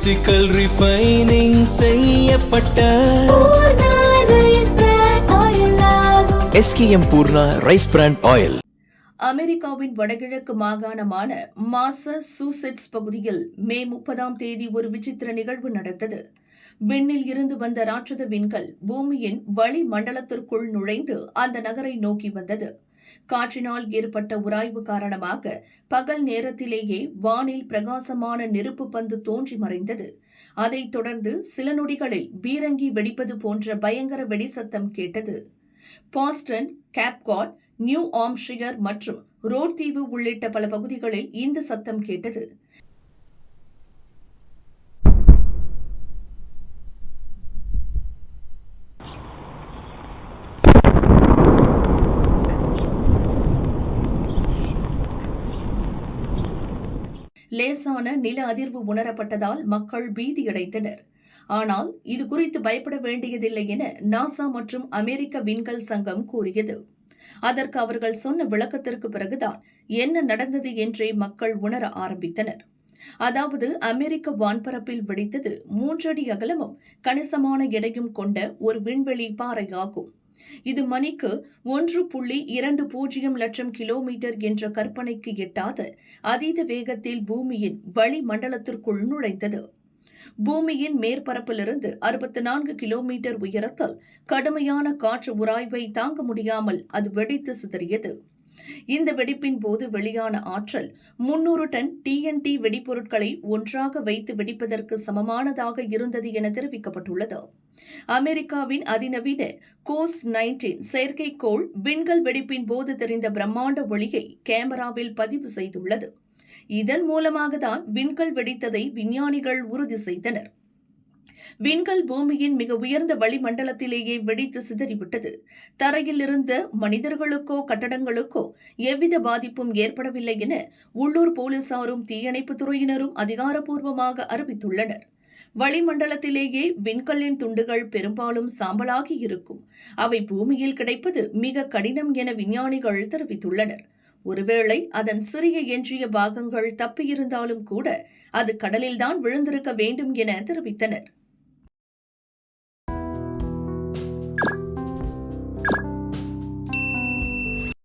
Physical refining செய்யப்பட்ட SKM Poorna rice brand oil. அமெரிக்காவின் வடகிழக்கு மாகாணமான மாசசூசெட்ஸ் பகுதியில் மே 30ஆம் தேதி ஒரு விசித்திர நிகழ்வு நடந்தது. விண்ணில் இருந்து வந்த ராட்சத விண்கல் பூமியின் வளிமண்டலத்திற்குள் நுழைந்து அந்த நகரை நோக்கி வந்தது. காற்றினால் ஏற்பட்ட உராய்வு காரணமாக பகல் நேரத்திலேயே வானில் பிரகாசமான நெருப்பு பந்து தோன்றி மறைந்தது. அதைத் தொடர்ந்து சில நொடிகளில் பீரங்கி வெடிப்பது போன்ற பயங்கர வெடிசத்தம் கேட்டது. பாஸ்டன், கேப்காட், நியூ ஆம்ஷியர் மற்றும் ரோட் தீவு உள்ளிட்ட பல பகுதிகளில் இந்த சத்தம் கேட்டது. லேசான நில அதிர்வு உணரப்பட்டதால் மக்கள் பீதியடைந்தனர். ஆனால் இது குறித்து பயப்பட வேண்டியதில்லை என நாசா மற்றும் அமெரிக்க விண்கல் சங்கம் கூறியது. அதற்கு அவர்கள் சொன்ன விளக்கத்திற்கு பிறகுதான் என்ன நடந்தது என்றே மக்கள் உணர ஆரம்பித்தனர். அதாவது அமெரிக்க வான்பரப்பில் வெடித்தது 3 அடி அகலமும் கணிசமான எடையும் கொண்ட ஒரு விண்வெளி பாறை ஆகும். இது மணிக்கு 1.20 லட்சம் கிலோமீட்டர் என்ற கற்பனைக்கு எட்டாத அதீத வேகத்தில் பூமியின் வளிமண்டலத்திற்குள் நுழைந்தது. பூமியின் மேற்பரப்பிலிருந்து 64 கிலோமீட்டர் உயரத்தில் கடுமையான காற்று உராய்வை தாங்க முடியாமல் அது வெடித்து சிதறியது. இந்த வெடிப்பின் போது வெளியான ஆற்றல் 300 டன் TNT வெடிப்பொருட்களை ஒன்றாக வைத்து வெடிப்பதற்கு சமமானதாக இருந்தது என தெரிவிக்கப்பட்டுள்ளது. அமெரிக்காவின் அதிநவீன கோஸ்-19 செயற்கைக்கோள் விண்கல் வெடிப்பின் போது தெரிந்த பிரம்மாண்ட ஒளியை கேமராவில் பதிவு செய்துள்ளது. இதன் மூலமாகத்தான் விண்கல் வெடித்ததை விஞ்ஞானிகள் உறுதி செய்தனர். விண்கல் பூமியின் மிக உயர்ந்த வளிமண்டலத்திலேயே வெடித்து சிதறிவிட்டது. தரையில் இருந்த மனிதர்களுக்கோ கட்டடங்களுக்கோ எவ்வித பாதிப்பும் ஏற்படவில்லை என உள்ளூர் போலீசாரும் தீயணைப்புத் துறையினரும் அதிகாரப்பூர்வமாக அறிவித்துள்ளனர். வளிமண்டலத்திலேயே விண்கல்லின் துண்டுகள் பெரும்பாலும் சாம்பலாகி இருக்கும். அவை பூமியில் கிடைப்பது மிக கடினம் என விஞ்ஞானிகள் தெரிவித்துள்ளனர். ஒருவேளை அதன் சிறிய எஞ்சிய பாகங்கள் தப்பியிருந்தாலும் கூட அது கடலில்தான் விழுந்திருக்க வேண்டும் என தெரிவித்தனர்.